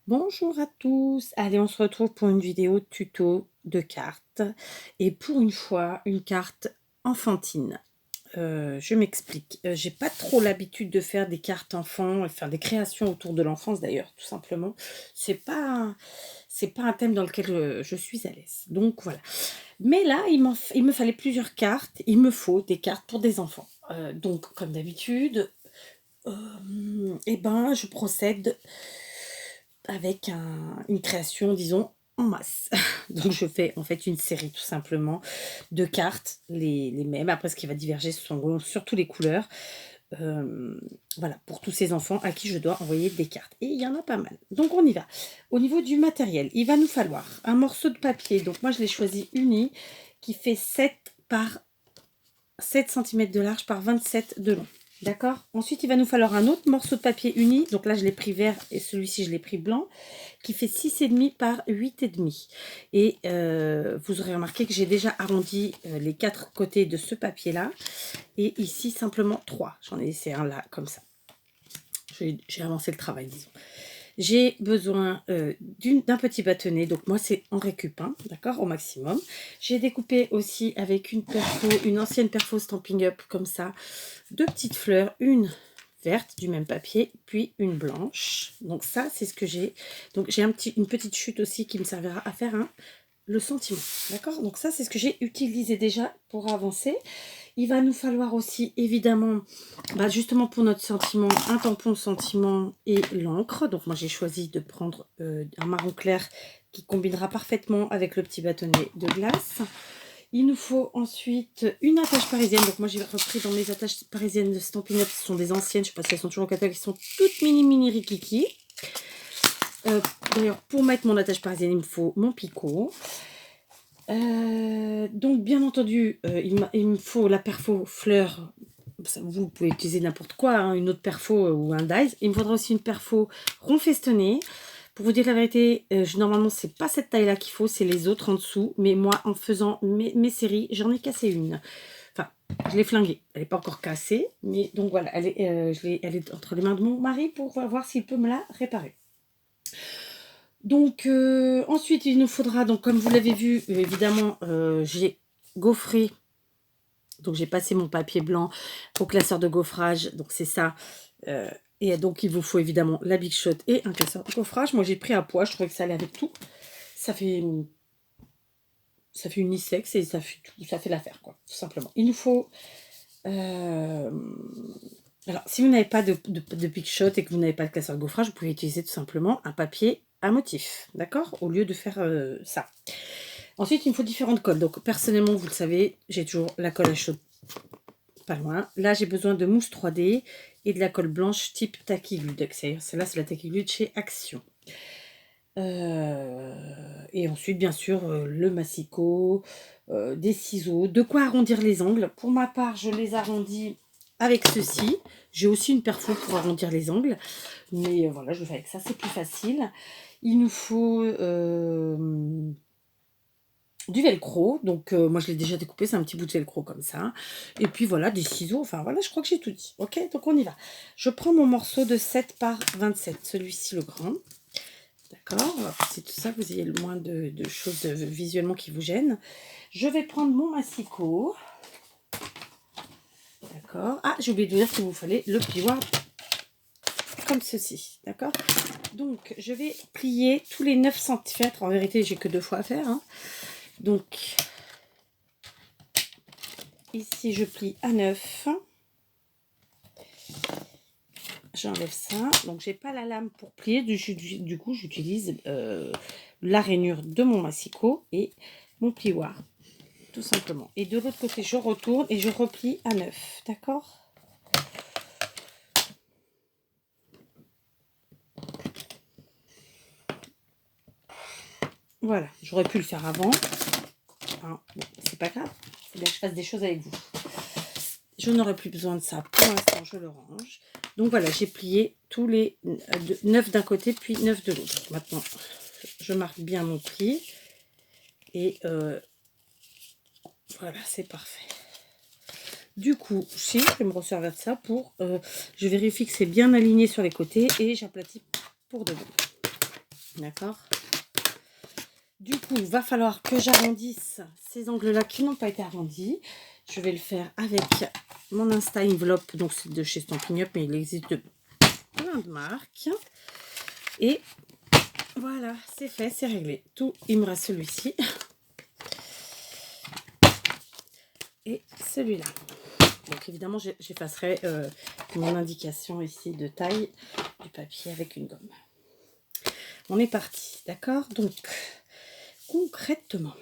Bonjour à tous, allez on se retrouve pour une vidéo tuto de cartes et pour une fois une carte enfantine. Je m'explique, j'ai pas trop l'habitude de faire des cartes enfants, faire des créations autour de l'enfance d'ailleurs tout simplement. C'est pas un thème dans lequel, je suis à l'aise donc voilà. Mais là il me fallait plusieurs cartes, il me faut des cartes pour des enfants. Donc comme d'habitude, et ben je procède avec une création, disons, en masse. Donc je fais en fait une série tout simplement de cartes, les mêmes. Après ce qui va diverger, ce sont surtout les couleurs. Hem, voilà, pour tous ces enfants à qui je dois envoyer des cartes et il y en a pas mal. Donc on y va. Au niveau du matériel, il va nous falloir un morceau de papier, donc moi je l'ai choisi uni, qui fait 7 par 7 centimètres de large par 27 de long. D'accord. Ensuite, il va nous falloir un autre morceau de papier uni. Donc là, je l'ai pris vert et celui-ci, je l'ai pris blanc, qui fait 6,5 par 8,5. Et vous aurez remarqué que j'ai déjà arrondi les 4 côtés de ce papier-là. Et ici, simplement 3. J'en ai laissé un là, comme ça. J'ai avancé le travail, disons. J'ai besoin d'un petit bâtonnet, donc moi c'est en récup, hein, d'accord, au maximum. J'ai découpé aussi avec une ancienne perfo Stampin' Up comme ça, deux petites fleurs, une verte du même papier, puis une blanche. Donc ça c'est ce que j'ai. Donc j'ai une petite chute aussi qui me servira à faire le sentiment, d'accord. Donc ça c'est ce que j'ai utilisé déjà pour avancer. Il va nous falloir aussi, évidemment, justement pour notre sentiment, un tampon sentiment et l'encre. Donc moi, j'ai choisi de prendre un marron clair qui combinera parfaitement avec le petit bâtonnet de glace. Il nous faut ensuite une attache parisienne. Donc moi, j'ai repris dans mes attaches parisiennes de Stampin' Up. Ce sont des anciennes, je ne sais pas si elles sont toujours au catalogue. Elles sont toutes mini rikiki. D'ailleurs, pour mettre mon attache parisienne, il me faut mon picot. Donc bien entendu, il me faut la perfo fleur. Vous pouvez utiliser n'importe quoi, hein, une autre perfo ou un dies. Il me faudra aussi une perfo rond festonné. Pour vous dire la vérité, normalement c'est pas cette taille là qu'il faut, c'est les autres en dessous. Mais moi en faisant mes séries, j'en ai cassé une. Enfin, je l'ai flinguée. Elle n'est pas encore cassée. Mais donc voilà, elle est entre les mains de mon mari pour voir s'il peut me la réparer. Donc ensuite il nous faudra, donc comme vous l'avez vu, évidemment j'ai gaufré, donc j'ai passé mon papier blanc au classeur de gaufrage, donc c'est ça. Et donc il vous faut évidemment la Big Shot et un classeur de gaufrage. Moi j'ai pris à poids, je trouvais que ça allait avec tout. Ça fait unisex et ça fait l'affaire, quoi, tout simplement. Il nous faut alors, si vous n'avez pas de Big Shot et que vous n'avez pas de classeur de gaufrage, vous pouvez utiliser tout simplement un papier à motif, d'accord, au lieu de faire ça. Ensuite, il me faut différentes colles. Donc, personnellement, vous le savez, j'ai toujours la colle à chaud pas loin. Là, j'ai besoin de mousse 3D et de la colle blanche type Tacky Glue. Celle-là, c'est la Tacky Glue de chez Action. Et ensuite, bien sûr, le massicot, des ciseaux, de quoi arrondir les angles. Pour ma part, je les arrondis avec ceci. J'ai aussi une perfo pour arrondir les angles. Mais voilà, je le fais avec ça, c'est plus facile. Il nous faut du velcro. Donc, moi, je l'ai déjà découpé. C'est un petit bout de velcro comme ça. Et puis, voilà, des ciseaux. Enfin, voilà, je crois que j'ai tout dit. Ok, donc on y va. Je prends mon morceau de 7 par 27. Celui-ci, le grand. D'accord, c'est tout ça, vous ayez le moins de choses visuellement qui vous gênent. Je vais prendre mon massicot. D'accord. Ah, j'ai oublié de vous dire qu'il vous fallait le plioir comme ceci. D'accord. Donc, je vais plier tous les 9 cm. En vérité, j'ai que 2 fois à faire. Hein. Donc, ici, je plie à 9. J'enlève ça. Donc, j'ai pas la lame pour plier. Du coup, j'utilise la rainure de mon massicot et mon plioir. Tout simplement. Et de l'autre côté, je retourne et je replie à 9. D'accord? Voilà. J'aurais pu le faire avant. Hein, bon, c'est pas grave. Il faut bien que je fasse des choses avec vous. Je n'aurai plus besoin de ça. Pour l'instant, je le range. Donc voilà, j'ai plié tous les 9 d'un côté, puis 9 de l'autre. Maintenant, je marque bien mon pli. Et voilà, c'est parfait. Du coup, je vais me resservir de ça je vérifie que c'est bien aligné sur les côtés et j'aplatis pour de bon. D'accord. Du coup, il va falloir que j'arrondisse ces angles-là qui n'ont pas été arrondis. Je vais le faire avec mon Insta Envelope, donc c'est de chez Stampin' Up, mais il existe de plein de marques. Et voilà, c'est fait, c'est réglé. Tout, il me reste celui-ci. Et celui-là. Donc évidemment, j'effacerai mon indication ici de taille du papier avec une gomme. On est parti, d'accord? Donc, concrètement,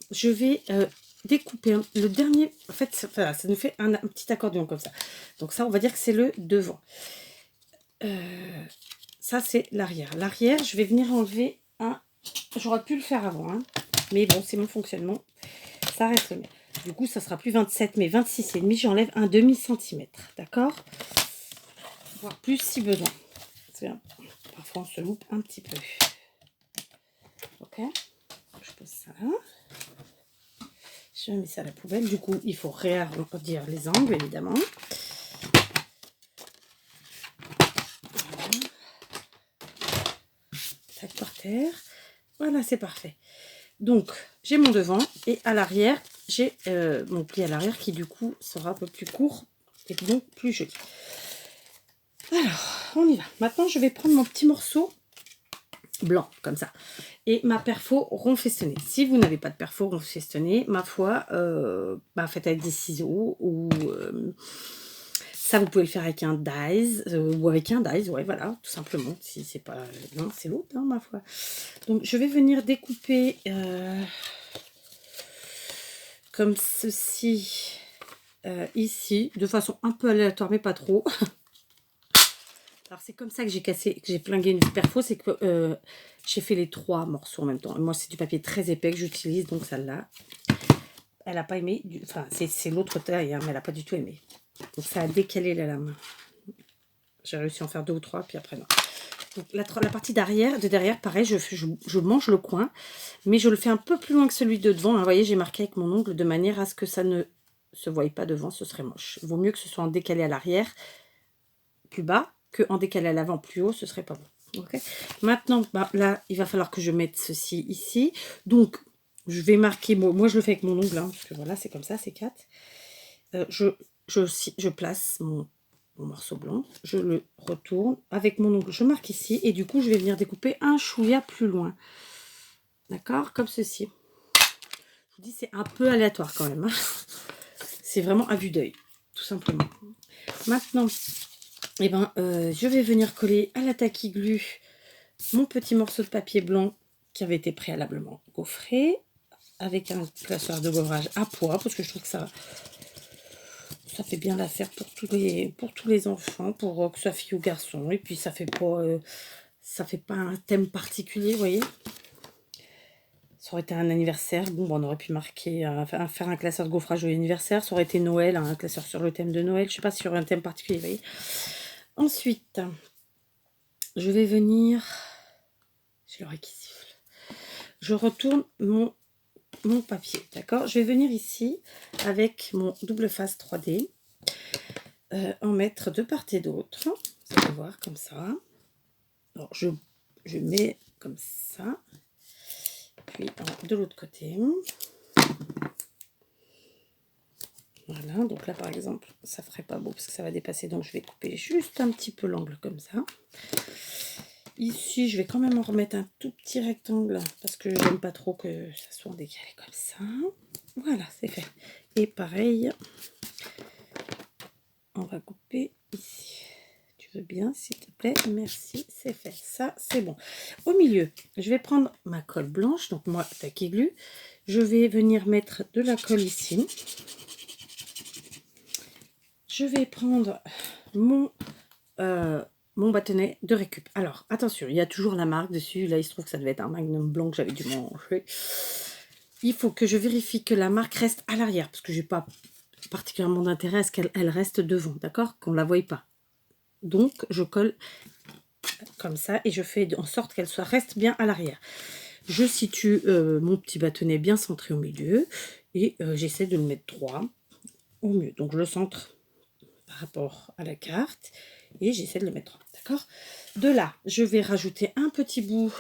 je vais découper le dernier. En fait, voilà, ça nous fait un petit accordion comme ça. Donc ça, on va dire que c'est le devant. Ça, c'est l'arrière. L'arrière, je vais venir enlever un... J'aurais pu le faire avant, hein, mais bon, c'est mon fonctionnement. Ça reste le même. Du coup, ça sera plus 27, mais 26,5. J'enlève un demi-centimètre, d'accord? Voire plus si besoin. Parfois, on se loupe un petit peu. Ok, je pose ça là. Je mets ça à la poubelle. Du coup, il faut réarrondir les angles, évidemment. Voilà. Tac par terre. Voilà, c'est parfait. Donc, j'ai mon devant et à l'arrière, j'ai mon pli à l'arrière qui, du coup, sera un peu plus court et donc plus joli. Alors, on y va. Maintenant, je vais prendre mon petit morceau blanc, comme ça. Et ma perfo rond festonné. Si vous n'avez pas de perfo rond festonné, ma foi, faites avec des ciseaux ou ça, vous pouvez le faire avec un dies ou avec un dies, ouais, voilà, tout simplement. Si c'est pas l'un, c'est l'autre, hein, ma foi. Donc, je vais venir découper comme ceci ici, de façon un peu aléatoire, mais pas trop. Alors, c'est comme ça que j'ai cassé, que j'ai plingué une perfo, c'est que j'ai fait les 3 morceaux en même temps. Moi, c'est du papier très épais que j'utilise, donc celle-là, elle n'a pas aimé. Enfin, c'est l'autre taille, hein, mais elle n'a pas du tout aimé. Donc, ça a décalé la lame. J'ai réussi à en faire 2 ou 3, puis après, non. Donc, la partie d'arrière, de derrière, pareil, je mange le coin, mais je le fais un peu plus loin que celui de devant. Hein. Vous voyez, j'ai marqué avec mon ongle de manière à ce que ça ne se voie pas devant, ce serait moche. Il vaut mieux que ce soit en décalé à l'arrière, plus bas, que en décalé à l'avant, plus haut, ce serait pas bon. Okay. Maintenant, là, il va falloir que je mette ceci ici. Donc, je vais marquer, moi je le fais avec mon ongle, hein, parce que voilà, c'est comme ça, c'est 4. Je place mon morceau blanc, je le retourne avec mon ongle, je marque ici, et du coup, je vais venir découper un chouïa plus loin. D'accord? Comme ceci. Je vous dis, c'est un peu aléatoire quand même. Hein. C'est vraiment à vue d'œil, tout simplement. Maintenant, je vais venir coller à la taquiglu mon petit morceau de papier blanc qui avait été préalablement gaufré avec un classeur de gauvrage à poids parce que je trouve que ça fait bien l'affaire pour tous les enfants, pour que ce soit fille ou garçon, et puis ça fait pas un thème particulier, vous voyez. Ça aurait été un anniversaire, bon, on aurait pu marquer, faire un classeur de gaufrage au anniversaire. Ça aurait été Noël, un classeur sur le thème de Noël. Je sais pas sur un thème particulier, vous voyez. Ensuite, je vais venir... J'ai l'oreille qui siffle. Je retourne mon papier, d'accord? Je vais venir ici avec mon double face 3D, en mettre de part et d'autre. Vous allez voir, comme ça. Alors, je mets comme ça. Puis de l'autre côté. Voilà, donc là par exemple, ça ferait pas beau parce que ça va dépasser, donc je vais couper juste un petit peu l'angle comme ça. Ici, je vais quand même en remettre un tout petit rectangle parce que j'aime pas trop que ça soit décalé comme ça. Voilà, c'est fait. Et pareil, on va couper ici. Tu veux bien, s'il te plaît? Merci, c'est fait. Ça, c'est bon. Au milieu, je vais prendre ma colle blanche, donc moi, taquiglu. Je vais venir mettre de la colle ici. Je vais prendre mon bâtonnet de récup. Alors, attention, il y a toujours la marque dessus. Là, il se trouve que ça devait être un Magnum blanc que j'avais dû manger. Il faut que je vérifie que la marque reste à l'arrière, parce que je n'ai pas particulièrement d'intérêt à ce qu'elle reste devant, d'accord? Qu'on ne la voie pas. Donc, je colle comme ça et je fais en sorte qu'elle reste bien à l'arrière. Je situe mon petit bâtonnet bien centré au milieu et j'essaie de le mettre droit au mieux. Donc, je le centre par rapport à la carte et j'essaie de le mettre droit, d'accord? De là, je vais rajouter un petit bout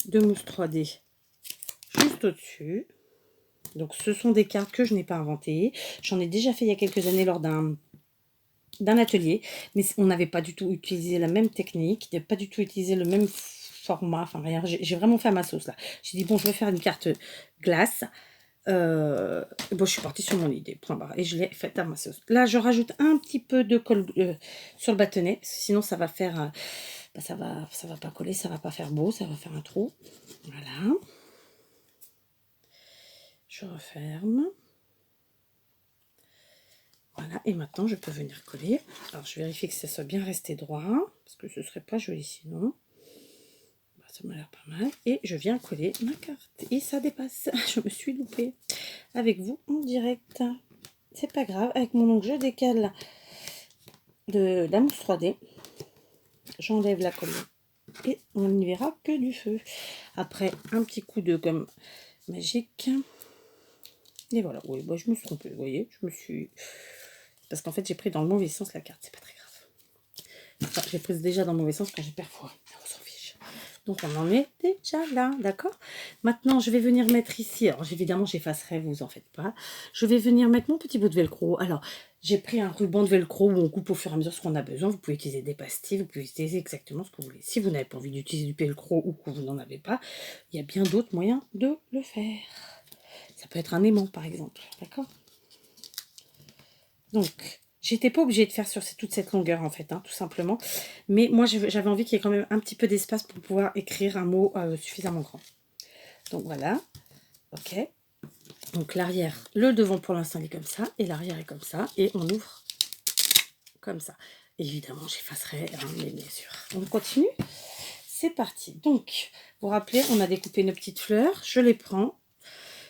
de mousse 3D juste au-dessus. Donc, ce sont des cartes que je n'ai pas inventées. J'en ai déjà fait il y a quelques années lors d'un atelier, mais on n'avait pas du tout utilisé la même technique, pas du tout utilisé le même format, enfin rien, j'ai vraiment fait à ma sauce là. J'ai dit bon, je vais faire une carte glace. Bon, je suis partie sur mon idée, point barre, et je l'ai faite à ma sauce. Là, je rajoute un petit peu de colle sur le bâtonnet, parce que sinon ça va faire, bah, ça va pas coller, ça va pas faire beau, ça va faire un trou. Voilà. Je referme. Voilà, et maintenant je peux venir coller. Alors je vérifie que ça soit bien resté droit, parce que ce serait pas joli sinon. Bah, ça m'a l'air pas mal. Et je viens coller ma carte. Et ça dépasse. Je me suis loupée. Avec vous en direct. C'est pas grave. Avec mon ongle, je décale de la mousse 3D. J'enlève la colle. Et on n'y verra que du feu. Après, un petit coup de gomme magique. Et voilà. Oui, bah, je me suis trompée. Vous voyez, je me suis... Parce qu'en fait, j'ai pris dans le mauvais sens la carte. C'est pas très grave. Enfin, j'ai pris déjà dans le mauvais sens quand j'ai parfois. On s'en fiche. Donc, on en est déjà là. D'accord? Maintenant, je vais venir mettre ici. Alors, évidemment, j'effacerai, vous en faites pas. Je vais venir mettre mon petit bout de velcro. Alors, j'ai pris un ruban de velcro où on coupe au fur et à mesure ce qu'on a besoin. Vous pouvez utiliser des pastilles. Vous pouvez utiliser exactement ce que vous voulez. Si vous n'avez pas envie d'utiliser du velcro ou que vous n'en avez pas, il y a bien d'autres moyens de le faire. Ça peut être un aimant, par exemple. D'accord? Donc, j'étais pas obligée de faire sur toute cette longueur, en fait, hein, tout simplement. Mais moi, j'avais envie qu'il y ait quand même un petit peu d'espace pour pouvoir écrire un mot suffisamment grand. Donc, voilà. OK. Donc, l'arrière, le devant, pour l'instant, il est comme ça. Et l'arrière est comme ça. Et on ouvre comme ça. Évidemment, j'effacerai, hein, mais bien sûr. On continue. C'est parti. Donc, vous vous rappelez, on a découpé nos petites fleurs. Je les prends.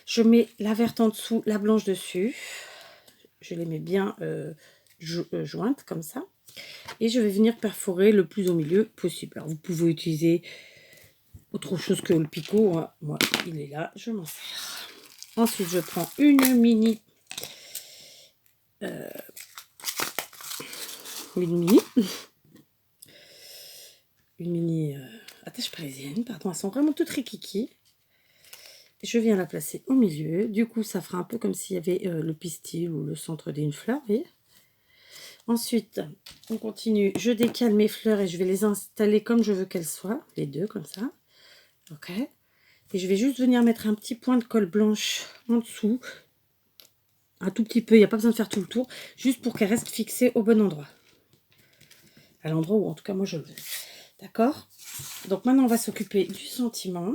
Je mets la verte en dessous, la blanche dessus. Je les mets bien jointes comme ça. Et je vais venir perforer le plus au milieu possible. Alors, vous pouvez utiliser autre chose que le picot. Hein. Moi, il est là, je m'en sers. Ensuite, je prends une mini attache parisienne. Pardon, elles sont vraiment toutes rikiki. Je viens la placer au milieu. Du coup, ça fera un peu comme s'il y avait le pistil ou le centre d'une fleur. Vous voyez ? Ensuite, on continue. Je décale mes fleurs et je vais les installer comme je veux qu'elles soient. Les deux, comme ça. Ok. Et je vais juste venir mettre un petit point de colle blanche en dessous. Un tout petit peu. Il n'y a pas besoin de faire tout le tour. Juste pour qu'elle reste fixée au bon endroit. À l'endroit où, en tout cas, moi, je le veux. D'accord ? Donc, maintenant, on va s'occuper du sentiment.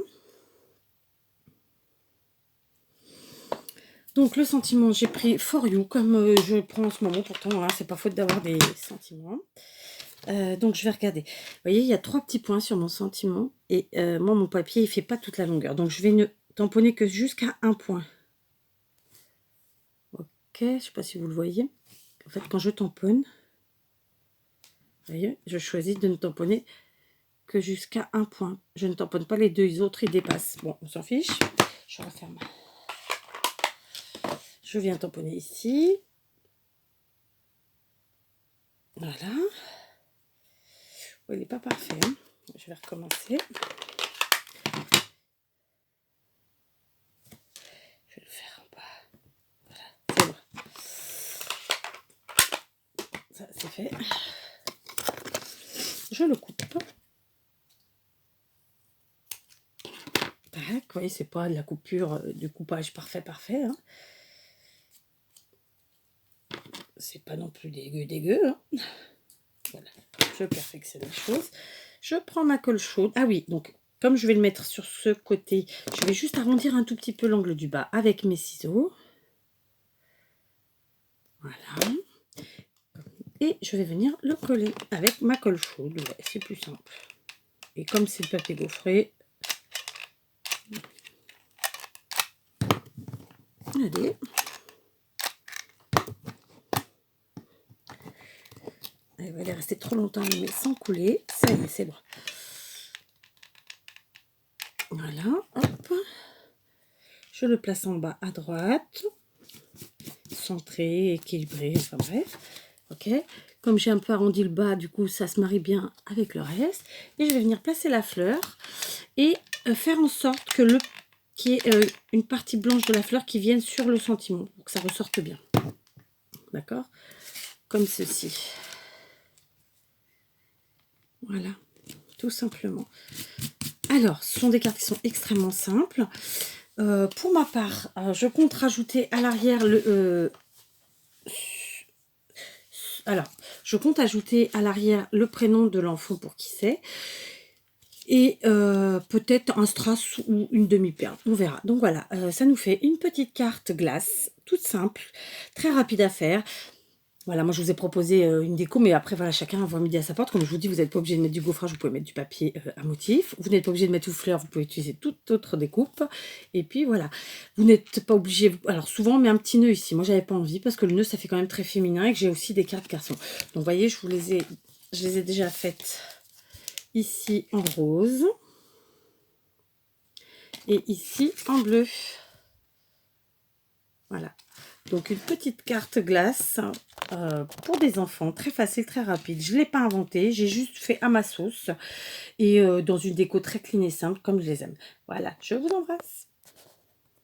Donc, le sentiment, j'ai pris For You, comme je prends en ce moment. Pourtant, hein, c'est pas faute d'avoir des sentiments. Donc, je vais regarder. Vous voyez, il y a 3 petits points sur mon sentiment. Et moi, mon papier, il fait pas toute la longueur. Donc, je vais ne tamponner que jusqu'à un point. Ok, je ne sais pas si vous le voyez. En fait, quand je tamponne, vous voyez, je choisis de ne tamponner que jusqu'à un point. Je ne tamponne pas les deux autres, ils dépassent. Bon, on s'en fiche. Je referme. Je viens tamponner ici. Voilà. Oh, il n'est pas parfait. Hein. Je vais recommencer. Je vais le faire en bas. Voilà, c'est bon. Ça, c'est fait. Je le coupe. Tac, vous voyez, c'est pas de la coupure, du coupage parfait. Hein. C'est pas non plus dégueu. Hein. Voilà, je perfectionne les choses. Je prends ma colle chaude. Ah oui, donc comme je vais le mettre sur ce côté, je vais juste arrondir un tout petit peu l'angle du bas avec mes ciseaux. Voilà. Et je vais venir le coller avec ma colle chaude. Ouais, c'est plus simple. Et comme c'est le papier gaufré, allez. Elle va aller rester trop longtemps, mais sans couler. Ça y est, c'est bon. Voilà, hop. Je le place en bas à droite. Centré, équilibré, enfin bref. Ok. Comme j'ai un peu arrondi le bas, du coup, ça se marie bien avec le reste. Et je vais venir placer la fleur. Et faire en sorte que qu'il y ait une partie blanche de la fleur qui vienne sur le sentiment, pour que ça ressorte bien. D'accord? Comme ceci. Voilà, tout simplement. Alors, ce sont des cartes qui sont extrêmement simples. Pour ma part, je compte rajouter à l'arrière alors, je compte ajouter à l'arrière le prénom de l'enfant pour qui c'est. Et peut-être un strass ou une demi-perle, on verra. Donc voilà, ça nous fait une petite carte glace, toute simple, très rapide à faire. Voilà, moi je vous ai proposé une déco, mais après voilà, chacun voit midi à sa porte. Comme je vous dis, vous n'êtes pas obligé de mettre du gaufrage, vous pouvez mettre du papier à motif. Vous n'êtes pas obligé de mettre une fleur, vous pouvez utiliser toute autre découpe. Et puis voilà, vous n'êtes pas obligé. Alors souvent on met un petit nœud ici. Moi j'avais pas envie parce que le nœud ça fait quand même très féminin et que j'ai aussi des cartes garçons. Donc vous voyez, je les ai déjà faites ici en rose et ici en bleu. Voilà. Donc une petite carte glace pour des enfants, très facile, très rapide. Je ne l'ai pas inventé, j'ai juste fait à ma sauce et dans une déco très clean et simple comme je les aime. Voilà, je vous embrasse.